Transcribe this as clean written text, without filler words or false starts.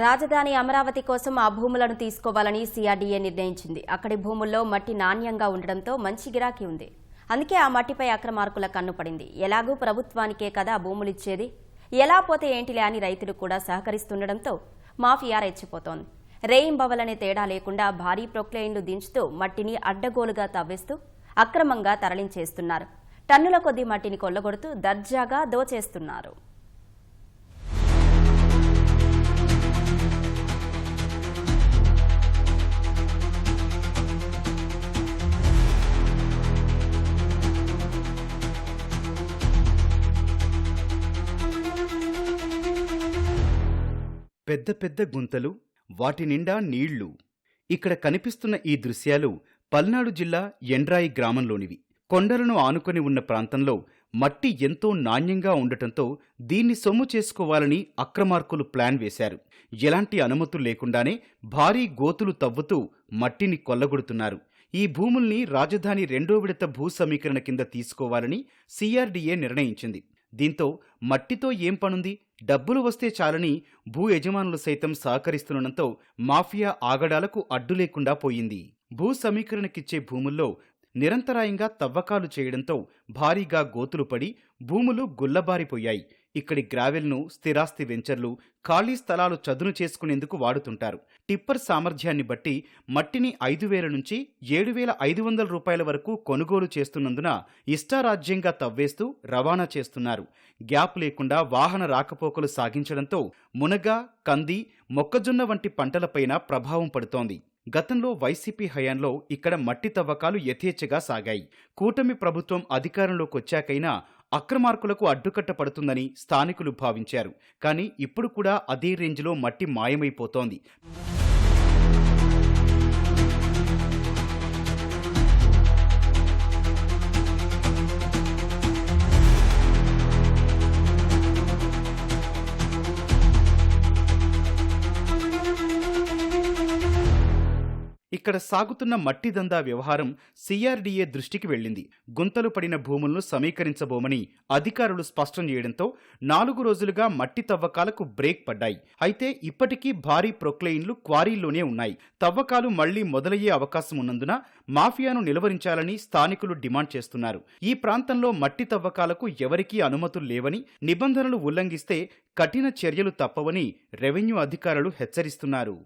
రాజధాని అమరావతి కోసం ఆ భూములను తీసుకోవాలని సిఆర్డీఏ నిర్ణయించింది. అక్కడి భూముల్లో మట్టి నాణ్యంగా ఉండడంతో మంచి గిరాకీ ఉంది. అందుకే ఆ మట్టిపై అక్రమార్కుల కన్ను పడింది. ఎలాగూ ప్రభుత్వానికే కదా భూములిచ్చేది, ఎలా పోతే ఏంటిలే అని రైతులు కూడా సహకరిస్తుండటంతో మాఫియా రెచ్చిపోతోంది. రేయింబవలనే తేడా లేకుండా భారీ ప్రొక్లైన్లు దించుతూ మట్టిని అడ్డగోలుగా తవ్వేస్తూ అక్రమంగా తరలించేస్తున్నారు. టన్నుల కొద్దీ మట్టిని కొల్లగొడుతూ దర్జాగా దోచేస్తున్నారు. పెద్ద పెద్ద గుంతలు, వాటి నిండా నీళ్లు. ఇక్కడ కనిపిస్తున్న ఈ దృశ్యాలు పల్నాడు జిల్లా ఎండ్రాయి గ్రామంలోనివి. కొండలను ఆనుకొని ఉన్న ప్రాంతంలో మట్టి ఎంతో నాణ్యంగా ఉండటంతో దీన్ని సొమ్ము చేసుకోవాలని అక్రమార్కులు ప్లాన్ వేశారు. ఎలాంటి అనుమతులు లేకుండానే భారీ గోతులు తవ్వుతూ మట్టిని కొల్లగొడుతున్నారు. ఈ భూముల్ని రాజధాని 2వ విడత భూ సమీకరణ కింద తీసుకోవాలని సిఆర్డీఏ నిర్ణయించింది. దీంతో మట్టితో ఏం పనుంది, డబ్బులు వస్తే చాలని భూ యజమానులు సైతం సహకరిస్తుండటంతో మాఫియా ఆగడాలకు అడ్డు లేకుండా పోయింది. భూ సమీకరణకిచ్చే భూముల్లో నిరంతరాయంగా తవ్వకాలు చేయడంతో భారీగా గోతులు పడి భూములు గుల్లబారిపోయాయి. ఇక్కడి గ్రావెల్ను స్థిరాస్తి వెంచర్లు, ఖాళీ స్థలాలు చదును చేసుకునేందుకు వాడుతుంటారు. టిప్పర్ సామర్థ్యాన్ని బట్టి మట్టిని 5,000 నుంచి 7,500 రూపాయల వరకు కొనుగోలు చేస్తున్నందున ఇష్టారాజ్యంగా తవ్వేస్తూ రవాణా చేస్తున్నారు. గ్యాప్ లేకుండా వాహన రాకపోకలు సాగించడంతో మునగ, కంది, మొక్కజొన్న వంటి పంటలపైన ప్రభావం పడుతోంది. గతంలో వైసీపీ హయాంలో ఇక్కడ మట్టి తవ్వకాలు యథేచ్ఛగా సాగాయి. కూటమి ప్రభుత్వం అధికారంలోకొచ్చాకైనా అక్రమార్కులకు అడ్డుకట్ట పడుతుందని స్థానికులు భావించారు. కానీ ఇప్పుడు కూడా అదే రేంజ్లో మట్టి మాయమైపోతోంది. ఇక్కడ సాగుతున్న మట్టి దందా వ్యవహారం సిఆర్డీఏ దృష్టికి వెళ్లింది. గుంతలు పడిన భూములను సమీకరించబోమని అధికారులు స్పష్టం చేయడంతో 4 రోజులుగా మట్టి తవ్వకాలకు బ్రేక్ పడ్డాయి. అయితే ఇప్పటికీ భారీ ప్రొక్లెయిన్లు క్వారీల్లోనే ఉన్నాయి. తవ్వకాలు మళ్లీ మొదలయ్యే అవకాశం ఉన్నందున మాఫియాను నిలువరించాలని స్థానికులు డిమాండ్ చేస్తున్నారు. ఈ ప్రాంతంలో మట్టి తవ్వకాలకు ఎవరికీ అనుమతులు లేవని, నిబంధనలు ఉల్లంఘిస్తే కఠిన చర్యలు తప్పవని రెవెన్యూ అధికారులు హెచ్చరిస్తున్నారు.